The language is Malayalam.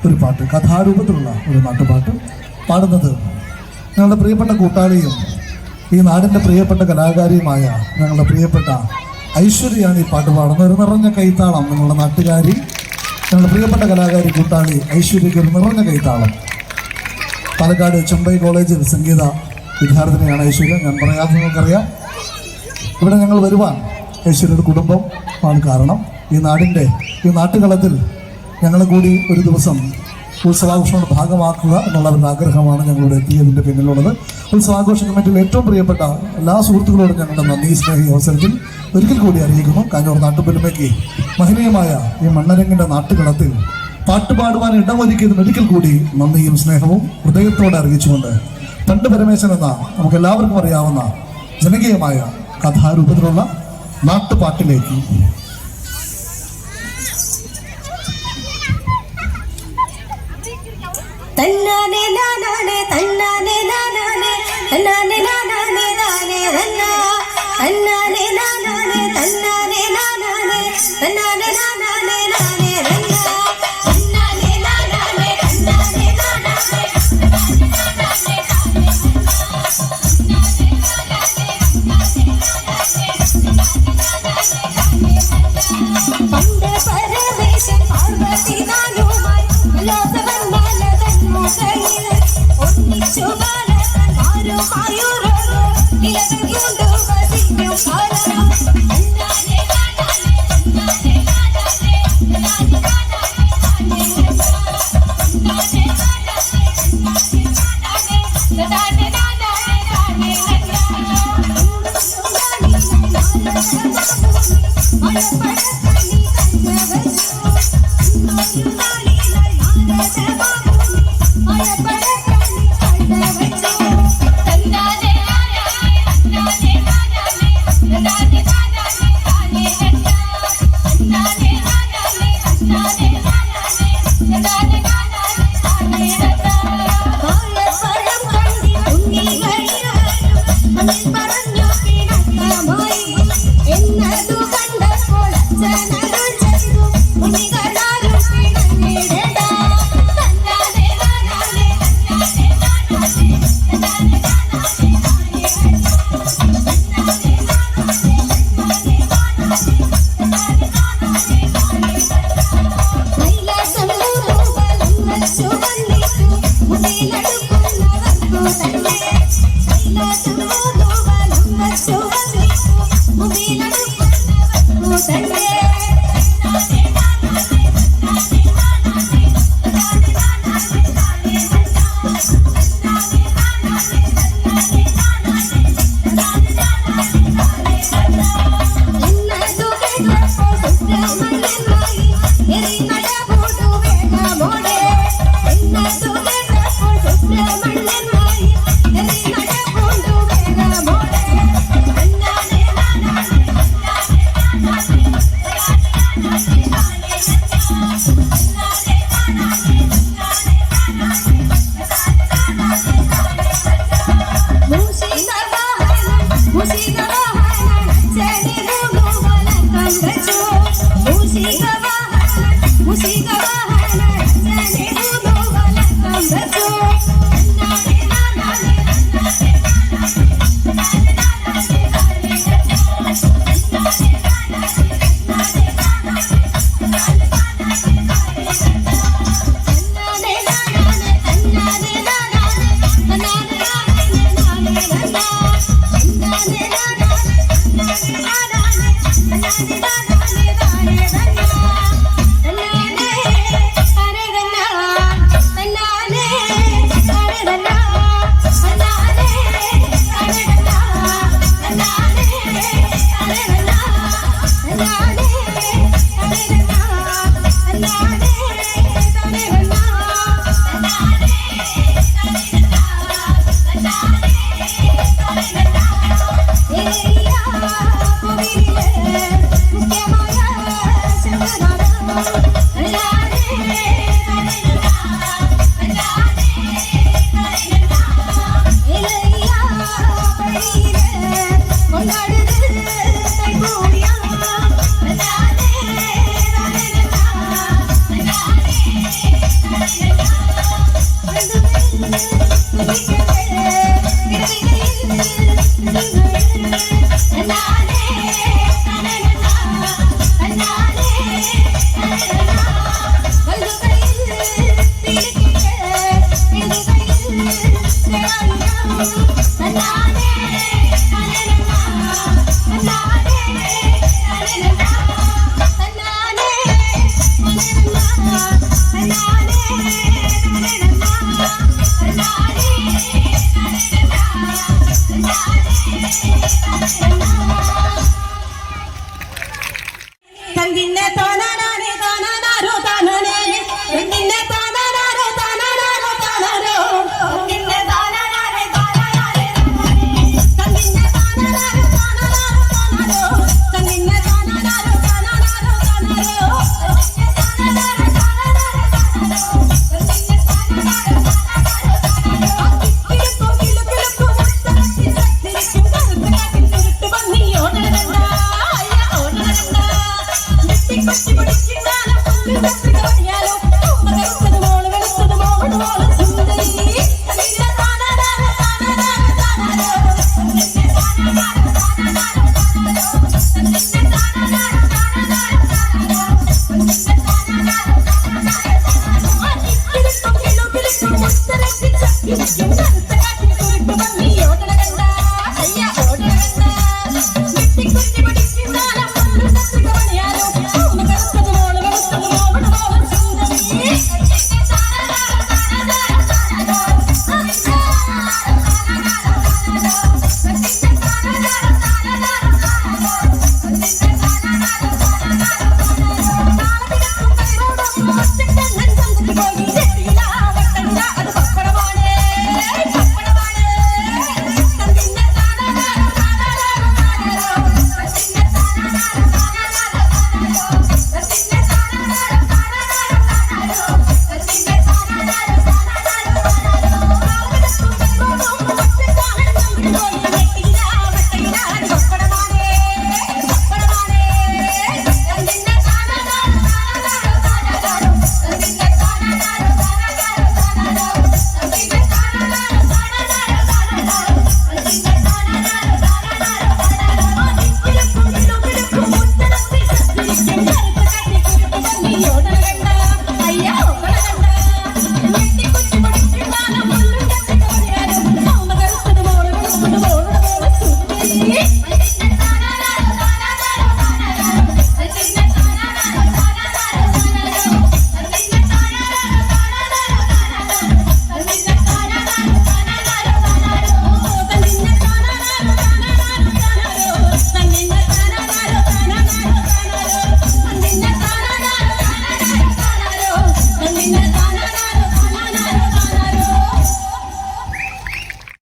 ഒരു പാട്ട്, കഥാരൂപത്തിലുള്ള ഒരു നാട്ടുപാട്ട് പാടുന്നത് ഞങ്ങളുടെ പ്രിയപ്പെട്ട കൂട്ടാളിയും ഈ നാടിൻ്റെ പ്രിയപ്പെട്ട കലാകാരിയുമായ ഞങ്ങളുടെ പ്രിയപ്പെട്ട ഐശ്വര്യയാണ് ഈ പാട്ട് പാടുന്നത്. ഒരു നിറഞ്ഞ കൈത്താളം നിങ്ങളുടെ നാട്ടുകാരി, ഞങ്ങളുടെ പ്രിയപ്പെട്ട കലാകാരി കൂട്ടാളി ഐശ്വര്യയ്ക്ക് ഒരു നിറഞ്ഞ കൈത്താളം. പാലക്കാട് ചെമ്പൈ കോളേജിൽ സംഗീത വിദ്യാർത്ഥിനിയാണ് ഐശ്വര്യ. ഞാൻ പറയാതെ നിങ്ങൾക്കറിയാം. ഇവിടെ ഞങ്ങൾ വരുവാൻ ഐശ്വര്യയുടെ കുടുംബം ആണ് കാരണം. ഈ നാടിൻ്റെ ഈ നാട്ടുകളത്തിൽ ഞങ്ങൾ കൂടി ഒരു ദിവസം ഉത്സവാഘോഷങ്ങളുടെ ഭാഗമാക്കുക എന്നുള്ളവരുടെ ആഗ്രഹമാണ് ഞങ്ങളിവിടെ എത്തിയതിൻ്റെ പിന്നിലുള്ളത്. ഉത്സവാഘോഷ കമ്മിറ്റിയിൽ ഏറ്റവും പ്രിയപ്പെട്ട എല്ലാ സുഹൃത്തുക്കളോടും ഞങ്ങളുടെ നന്ദി സ്നേഹി അവസരത്തിൽ ഒരിക്കൽ കൂടി അറിയിക്കുന്നു. കാഞ്ഞൂർ നാട്ടുപെരുമയ്ക്ക് മഹനീയമായ ഈ മണ്ണരങ്ങിൻ്റെ നാട്ടുകളത്തിൽ പാട്ടുപാടുവാൻ ഇടമൊരുക്കിയതിന് ഒരിക്കൽ കൂടി നന്ദിയും സ്നേഹവും ഹൃദയത്തോടെ അറിയിച്ചുകൊണ്ട് തണ്ട് പരമേശൻ എന്ന നമുക്കെല്ലാവർക്കും അറിയാവുന്ന ജനകീയമായ കഥാരൂപത്തിലുള്ള നാട്ടുപാട്ടിലേക്ക് തന്നാനെ നാനാനെ തന്നാനെ നാനാനെ തന്നാനെ നാനാനെ നാനെ തന്നാ തന്നാനെ നാനാനെ തന്നാനെ നാനാനെ തന്നാനെ നാനാനെ നാനെ തന്നാ തന്നാനെ നാനാനെ തന്നാനെ നാനാനെ പണ്ട് പരമേശൻ പാർവതി നാനുമായി ഒന്നിച്ചു തന്നിന്നെ താനാനാനെ താനാനാരോ താനാനേ തന്നിന്നെ താനാനാരോ താനാനാരോ താനാരോ തന്നിന്നെ താനാനാരെ താനാനാരെ തന്നിന്നെ താനാനാരോ താനാനാരോ താനാരോ തന്നിന്നെ താനാനാരോ താനാനാരോ താനാരോ തന്നിന്നെ താനാനാരോ താനാനാരോ തന്നിന്നെ താനാനാരോ താനാനാരോ കിലുക്കോ കിലുക്കോ തിരിക്കും കറുത്ത കാട്ടിൽ തുരുട്ട് വന്നി ഓടണണ്ട അയ്യ ഓടണണ്ട കൊച്ചു പിടിക്കുന്നാലും പുല്ല് വെച്ച് കളിയാലോ കറുത്തത് മോള് വെളുത്തത് മോള് മോള് സുന്ദരി തന്നിന്നെ താനാനാരോ താനാനാരോ താനാരോ തന്നിന്നെ താനാനാരോ താനാനാരോ താനാരോ തന്നിന്നെ താനാനാരോ താനാനാരോ താനാരോ തന്നിന്നെ താനാനാരോ താനാനാരോ താനാരോ കിലുക്കോ കിലുക്കോ മുത്തരച്ച് ചക്കിരിക്കും